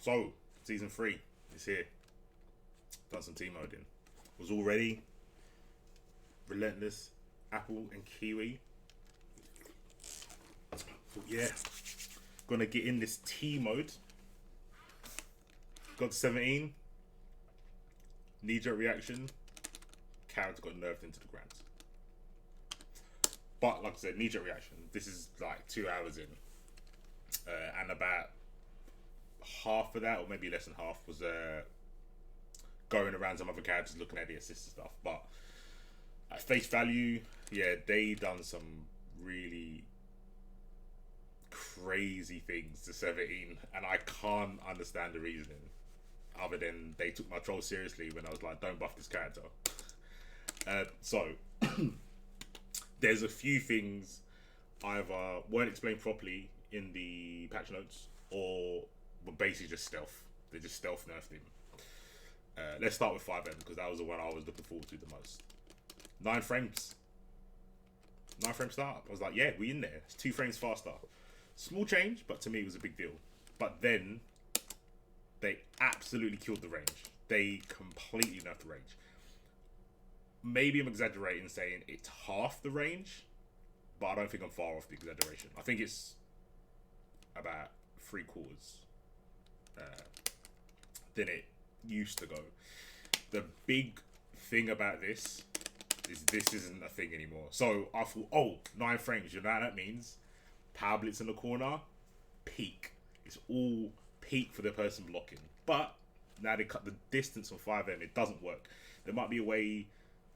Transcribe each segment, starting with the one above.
So, season 3 is here. Done some team moding. Was already relentless. Apple and kiwi. Thought, yeah, gonna get in this T mode. Got to 17. Knee-jerk reaction. Character got nerfed into the ground. But like I said, knee-jerk reaction. This is like 2 hours in, and about half of that, or maybe less than half, was going around some other characters looking at the assist and stuff. But at face value, yeah, they done some really crazy things to 17, and I can't understand the reasoning other than they took my troll seriously when I was like, don't buff this character. So there's a few things either weren't explained properly in the patch notes or were basically just stealth. They just stealth nerfed him. Let's start with 5M because that was the one I was looking forward to the most. 9 frames. 9 frame startup. I was like, yeah, we in there. It's 2 frames faster. Small change, but to me it was a big deal. But then they absolutely killed the range. They completely nerfed the range. Maybe I'm exaggerating saying it's half the range, but I don't think I'm far off the exaggeration. I think it's about 3/4 than it used to go. The big thing about this is this isn't a thing anymore. So I thought, oh, 9 frames, you know what that means? Power blitz in the corner, peak. It's all peak for the person blocking. But now they cut the distance on 5M, it doesn't work. There might be a way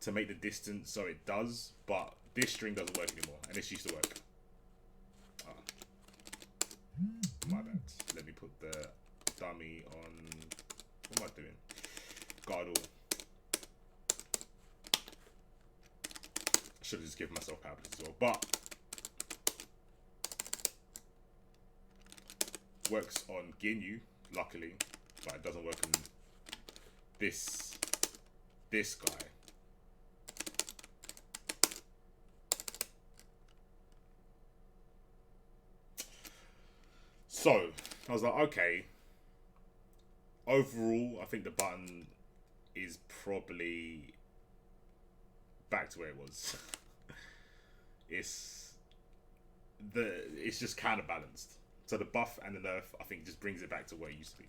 to make the distance so it does, but this string doesn't work anymore, and this used to work. My bad. Let me put the dummy on. What am I doing? Guardle. I should have just given myself power blitz as well, but works on Ginyu, luckily, but it doesn't work on this guy. So I was like, okay. Overall, I think the button is probably back to where it was. It's just counterbalanced. So the buff and the nerf, I think, just brings it back to where it used to be.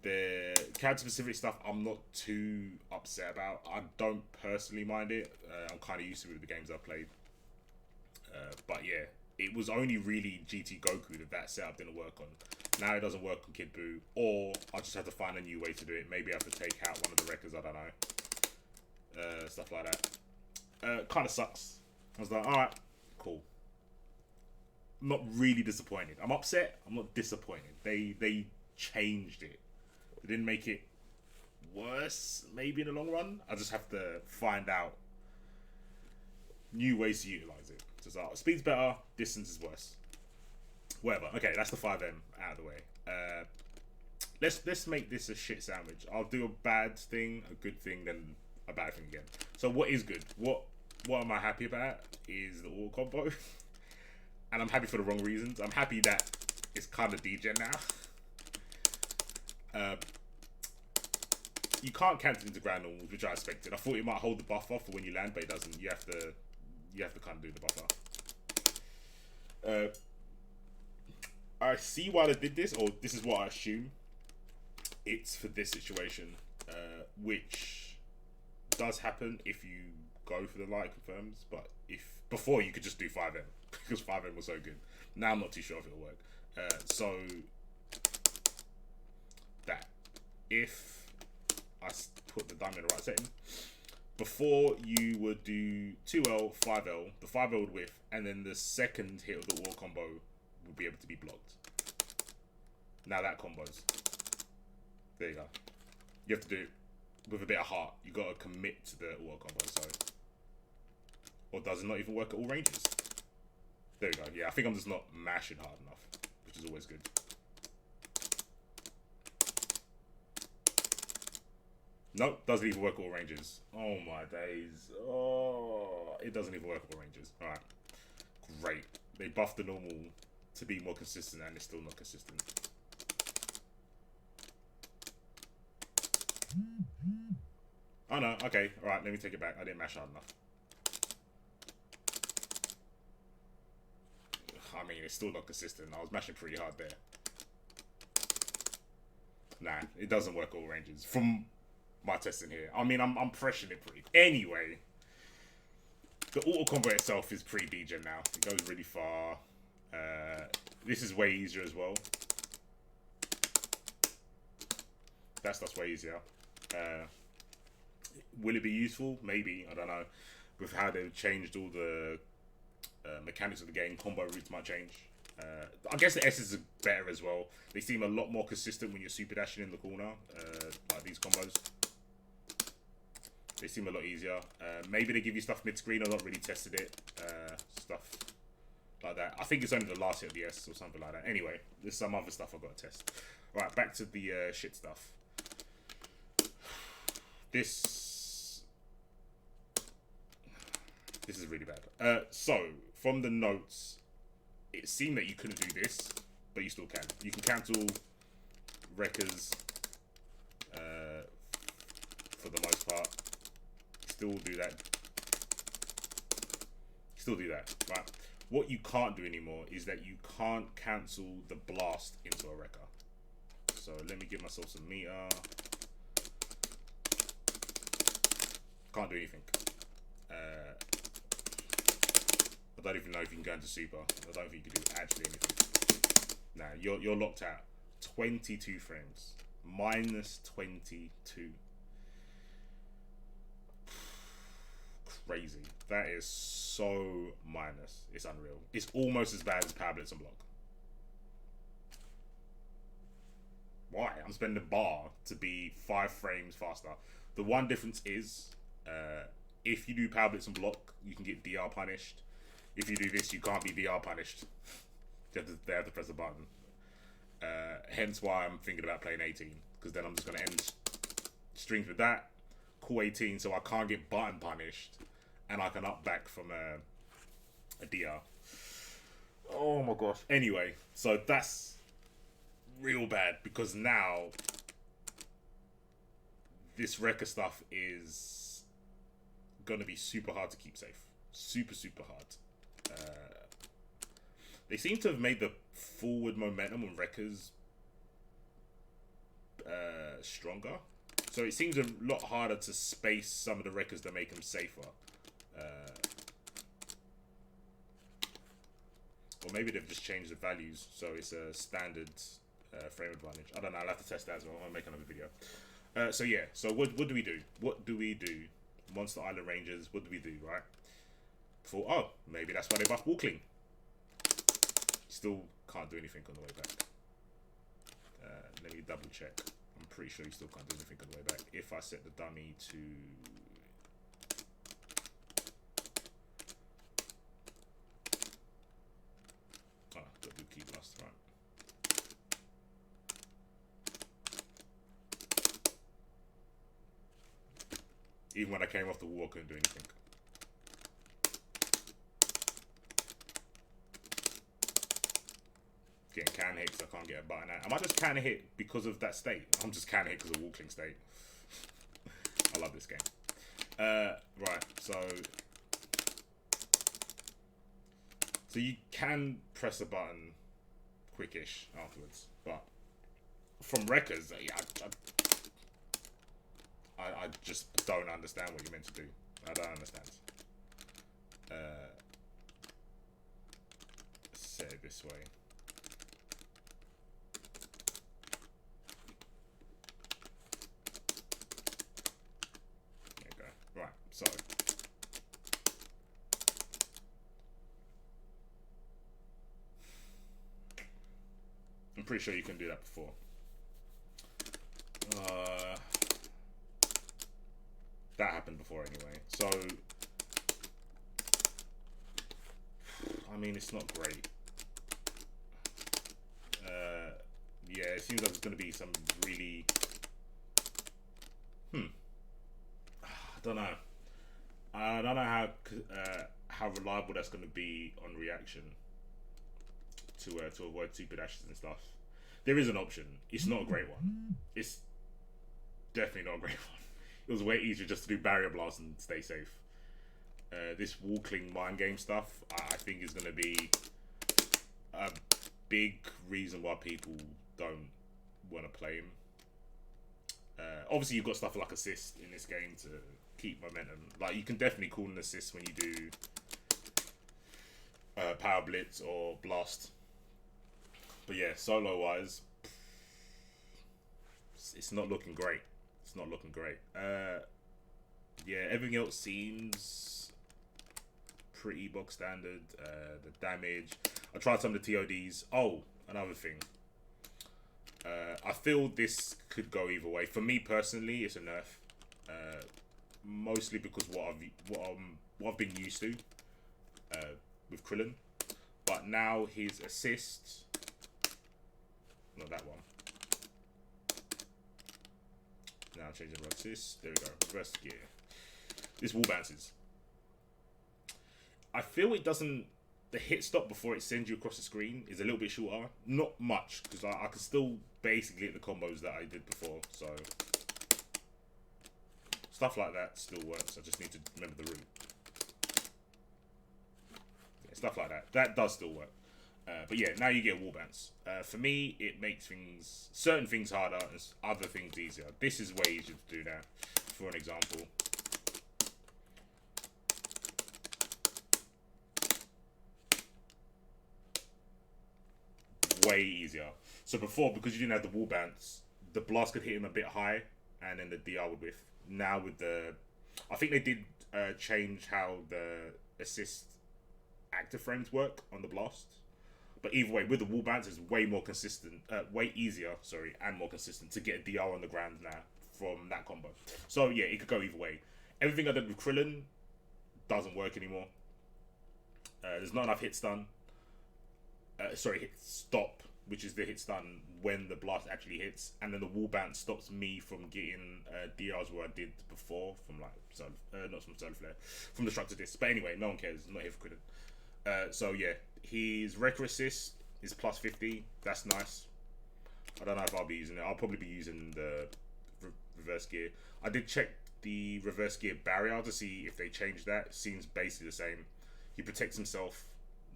The character-specific stuff, I'm not too upset about. I don't personally mind it. I'm kind of used to it with the games I've played. But yeah, it was only really GT Goku that setup didn't work on. Now it doesn't work on Kid Buu, or I just have to find a new way to do it. Maybe I have to take out one of the records, I don't know. Stuff like that. Kind of sucks. I was like, alright, cool. I'm not really disappointed. I'm upset. I'm not disappointed. They changed it. They didn't make it worse, maybe in the long run. I just have to find out new ways to utilize it. So it's like, speed's better, distance is worse. Whatever. Okay, that's the 5M out of the way. Let's make this a shit sandwich. I'll do a bad thing, a good thing, then a bad thing again. So what is good? What am I happy about is the auto combo. And I'm happy for the wrong reasons. I'm happy that it's kind of degen now. You can't cancel into ground normals, which I expected. I thought it might hold the buff off for when you land, but it doesn't. You have to kind of do the buffer. I see why they did this, or this is what I assume. It's for this situation, which does happen if you go for the light confirms. But if before you could just do 5M because 5M was so good. Now I'm not too sure if it'll work. So that if I put the diamond in the right setting, before you would do 2L, 5L, the 5L would whiff, and then the second hit of the war combo would be able to be blocked. Now that combos. There you go. You have to do it with a bit of heart. You gotta commit to the war combo, so. Or does it not even work at all ranges? There we go. Yeah, I think I'm just not mashing hard enough, which is always good. Nope, doesn't even work at all ranges. Oh my days. Oh, it doesn't even work at all ranges. Alright. Great. They buffed the normal to be more consistent and it's still not consistent. Oh no, okay, alright, let me take it back. I didn't mash hard enough. I mean, it's still not consistent. I was mashing pretty hard there. Nah, it doesn't work all ranges. From my testing here. I mean, I'm pressuring it pretty. Anyway, the auto combo itself is pretty degen now. It goes really far. This is way easier as well. That's way easier. Will it be useful? Maybe. I don't know. With how they've changed all the mechanics of the game, combo routes might change. I guess the S's are better as well. They seem a lot more consistent when you're super dashing in the corner. Like these combos. They seem a lot easier. Maybe they give you stuff mid-screen. I've not really tested it. Stuff like that. I think it's only the last hit of the S or something like that. Anyway, there's some other stuff I've got to test. Right, back to the shit stuff. This is really bad. So, from the notes, it seemed that you couldn't do this, but you still can. You can cancel wreckers for the most part. Still do that. Right. What you can't do anymore is that you can't cancel the blast into a wrecker. So let me give myself some meter. Can't do anything. I don't even know if you can go into super. I don't think you can do actually anything. Nah, you're locked out. 22 frames. Minus 22. Crazy. That is so minus. It's unreal. It's almost as bad as Power Blitz and Block. Why? I'm spending a bar to be 5 frames faster. The one difference is, if you do Power Blitz and Block, you can get DR punished. If you do this, you can't be DR punished. They have to press a button. Hence why I'm thinking about playing 18, because then I'm just going to end strings with that. Cool 18, so I can't get button punished, and I can up back from a DR. Oh my gosh. Anyway, so that's real bad, because now this wrecker stuff is going to be super hard to keep safe. Super hard. They seem to have made the forward momentum on wreckers stronger. So it seems a lot harder to space some of the wreckers that make them safer. Or maybe they've just changed the values, so it's a standard frame advantage. I don't know, I'll have to test that as well. I'll make another video. So yeah, so what do we do? What do we do? Monster Island Rangers, what do we do, right? Oh, maybe that's why they buff Walkling. Still can't do anything on the way back. Let me double check. I'm pretty sure you still can't do anything on the way back. If I set the dummy to... Oh, got to do key blast, right. Even when I came off the wall, I couldn't do anything. Getting can hit because I can't get a button out. Am I just can hit because of that state? I'm just can hit because of Walkling state. I love this game. Right, so you can press a button quickish afterwards, but from wreckers, I just don't understand what you're meant to do. I don't understand. Set it this way. There you go. Right, so I'm pretty sure you can do that before. That happened before anyway. So, I mean, it's not great. Yeah, it seems like it's going to be some really... I don't know. I don't know how reliable that's going to be on reaction to avoid super dashes and stuff. There is an option. It's not a great one. It's definitely not a great one. It was way easier just to do barrier blast and stay safe. This wall cling mind game stuff, I think, is going to be a big reason why people don't want to play him. Obviously, you've got stuff like assist in this game to keep momentum. Like, you can definitely call an assist when you do power blitz or blast. But yeah, solo wise, it's not looking great. It's not looking great. Yeah, everything else seems pretty bog standard. The damage. I tried some of the TODs. Oh, another thing. I feel this could go either way. For me personally, it's a nerf. Mostly because what I've been used to with Krillin. But now his assist, not that one. Now changing the assist. There we go. Reverse gear. This wall bounces. I feel it doesn't. The hit stop before it sends you across the screen is a little bit shorter. Not much, because I can still basically hit the combos that I did before. So stuff like that still works. I just need to remember the route. Yeah, stuff like that. That does still work. But yeah, now you get a wall bounce. For me, it makes certain things harder and other things easier. This is way easier to do now. For an example. Way easier. So before, because you didn't have the wall bounce, the blast could hit him a bit high, and then the DR would whiff. Now with the, I think they did change how the assist active frames work on the blast. But either way, with the wall bounce, it's way more consistent, way easier, sorry, and more consistent to get a DR on the ground now from that combo. So yeah, it could go either way. Everything I did with Krillin doesn't work anymore. There's not enough hit stun. Hit stop, which is the hit stun when the blast actually hits, and then the wall bounce stops me from getting DRs where I did before from like not from Solar Flare, from Destructor Disc. But anyway, no one cares. I'm not here for Krillin. So yeah, his Wrecker assist is plus 50. That's nice. I don't know if I'll be using it. I'll probably be using the reverse gear. I did check the reverse gear barrier to see if they changed that. It seems basically the same. He protects himself,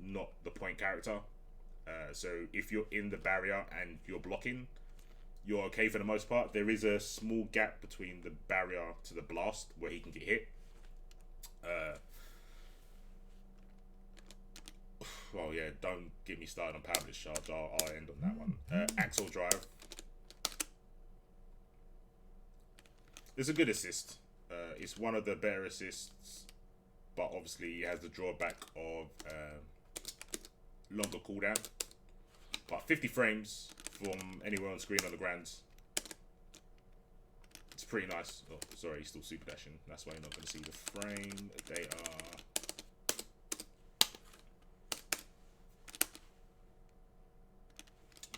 not the point character. So if you're in the barrier and you're blocking, you're okay for the most part. There is a small gap between the barrier to the blast where he can get hit. Well, yeah, don't get me started on power blitz charge. I'll end on that one. Axle drive. It's a good assist. It's one of the better assists, but obviously it has the drawback of longer cooldown. But 50 frames from anywhere on screen on the ground. It's pretty nice. Oh, sorry, he's still super dashing. That's why you're not going to see the frame. They are.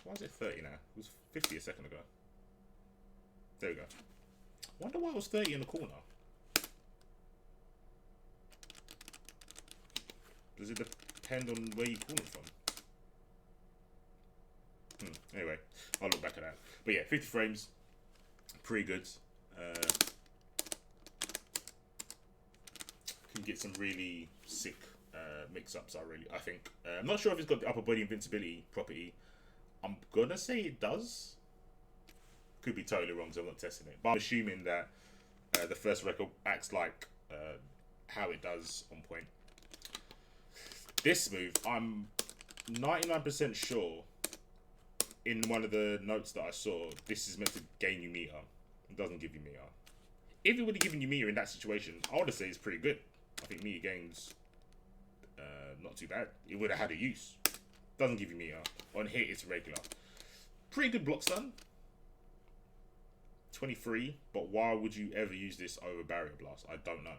Why is it 30 now? It was 50 a second ago. There we go. Wonder why it was 30 in the corner. Does it depend on where you call it from? Anyway, I'll look back at that. But yeah, 50 frames. Pretty good. Can get some really sick mix-ups, I think. I'm not sure if it's got the upper body invincibility property. I'm gonna say it does. Could be totally wrong, so I'm not testing it. But I'm assuming that the first record acts like how it does on point. This move, I'm 99% sure in one of the notes that I saw, this is meant to gain you meter. It doesn't give you meter. If it would have given you meter in that situation, I would have said it's pretty good. I think meter gains not too bad. It would have had a use. Doesn't give you meter. On hit, it's regular. Pretty good block stun. 23, but why would you ever use this over Barrier Blast? I don't know.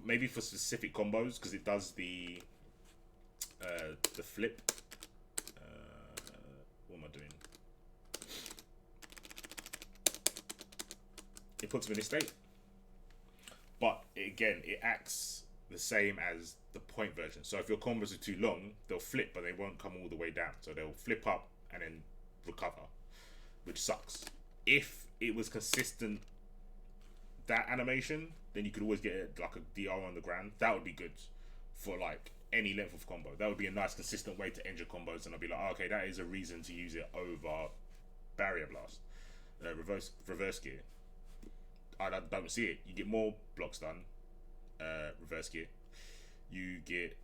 Maybe for specific combos, because it does the flip. What am I doing? It puts him in this state. But again, it acts the same as the point version. So if your combos are too long, they'll flip, but they won't come all the way down. So they'll flip up and then recover, which sucks. If it was consistent that animation, then you could always get like a DR on the ground. That would be good for like any length of combo. That would be a nice consistent way to end your combos, and I'd be like, oh, okay, that is a reason to use it over barrier blast, reverse gear. I don't see it. You get more blocks done, reverse gear. You get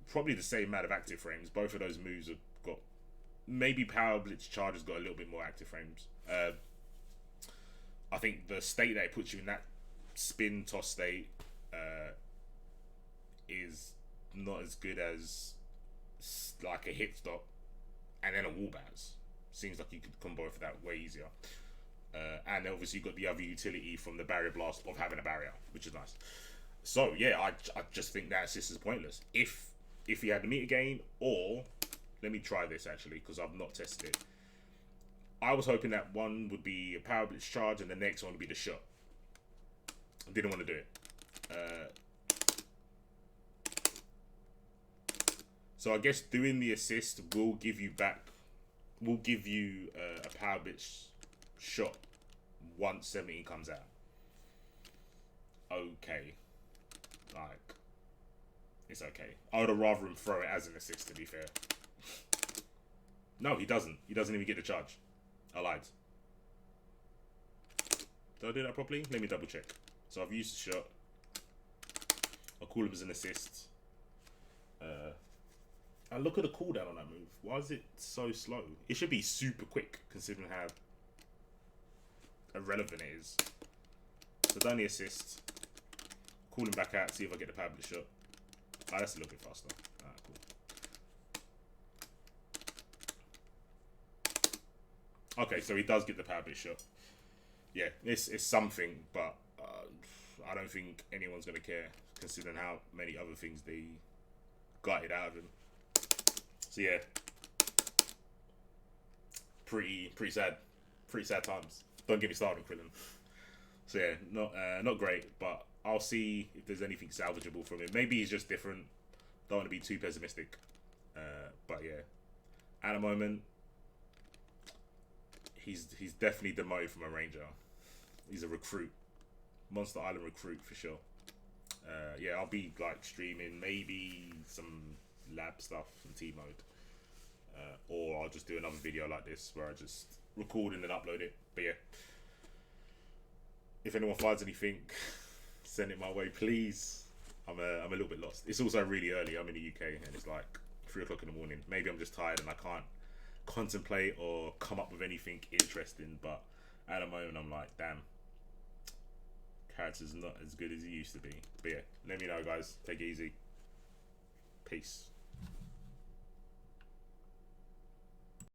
probably the same amount of active frames. Both of those moves have got, maybe Power Blitz Charge has got a little bit more active frames. I think the state that it puts you in, that spin toss state, is not as good as like a hit stop and then a wall bounce. Seems like you could combo for that way easier. And obviously you got the other utility from the barrier blast of having a barrier, which is nice. So yeah, I just think that assist is pointless. If he had the meter gain, or let me try this actually because I've not tested it. I was hoping that one would be a Power Blitz Charge and the next one would be the shot. I didn't want to do it. So I guess doing the assist will give you a Power Blitz shot once 17 comes out. Okay. Like, it's okay. I would have rather him throw it as an assist, to be fair. No, he doesn't. He doesn't even get the charge. I lied. Did I do that properly? Let me double check. So I've used the shot. I'll call him as an assist. And look at the cooldown on that move. Why is it so slow? It should be super quick, considering how irrelevant it is. So done the assist. Call him back out, see if I get the Power Blitz shot. Ah, that's a little bit faster. Alright, cool. Okay, so he does get the Power Blitz shot. Yeah, it's something, but I don't think anyone's going to care, considering how many other things they gutted out of him. So yeah, pretty sad times. Don't get me started, Krillin. So yeah, not great, but I'll see if there's anything salvageable from it. Maybe he's just different. Don't want to be too pessimistic, but yeah, at the moment, he's definitely demoted from a ranger. He's a recruit, Monster Island recruit for sure. Yeah, I'll be like streaming maybe some lab stuff, some T mode, or I'll just do another video like this where I just record and then upload it. But yeah, if anyone finds anything, send it my way, please. I'm a little bit lost. It's also really early. I'm in the UK and it's like 3 o'clock in the morning. Maybe I'm just tired and I can't contemplate or come up with anything interesting. But at the moment, I'm like, damn, character's not as good as he used to be. But yeah, let me know, guys. Take it easy. Peace.